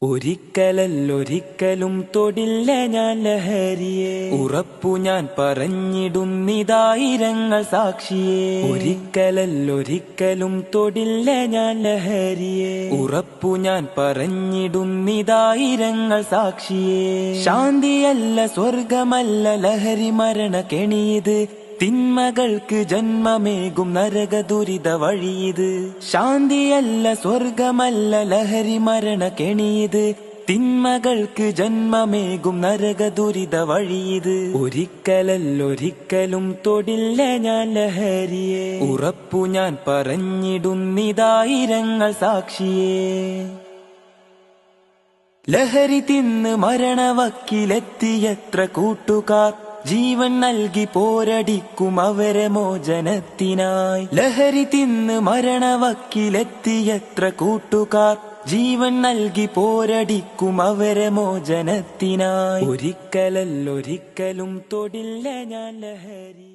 ഒരിക്കലല്ലൊരിക്കലും തൊടില്ല ഞാൻ ലഹരിയെ, ഉറപ്പു ഞാൻ പറഞ്ഞിടുന്നിതായിരങ്ങൾ സാക്ഷിയെ. ഒരിക്കലല്ലൊരിക്കലും തൊടില്ല ഞാൻ ലഹരിയെ, ഉറപ്പു ഞാൻ പറഞ്ഞിടുന്നിതായിരങ്ങൾ സാക്ഷിയെ. ശാന്തിയല്ല സ്വർഗമല്ല ലഹരി മരണ കെണിയത്, തിന്മകൾക്ക് ജന്മമേകും നരക ദുരിത വഴിയത്. ശാന്തിയല്ല സ്വർഗമല്ല ലഹരി മരണ കെണിയത്, തിന്മകൾക്ക് ജന്മമേകും നരക ദുരിത വഴിയത്. ഒരിക്കലല്ലൊരിക്കലും തൊടില്ല ഞാൻ ലഹരിയെ, ഉറപ്പു ഞാൻ പറഞ്ഞിടുന്നിതായിരങ്ങൾ സാക്ഷിയെ. ലഹരി തിന്ന് മരണവക്കിലെത്തിയത്ര കൂട്ടുകാർ, ജീവൻ നൽകി പോരടിക്കും അവരെ മോചനത്തിനായി. ലഹരി തിന്ന് മരണവക്കിലെത്തിയത്ര കൂട്ടുകാർ, ജീവൻ നൽകി പോരടിക്കും അവരെ മോചനത്തിനായി. ഒരിക്കലല്ലൊരിക്കലും തൊടില്ല ഞാൻ ലഹരി.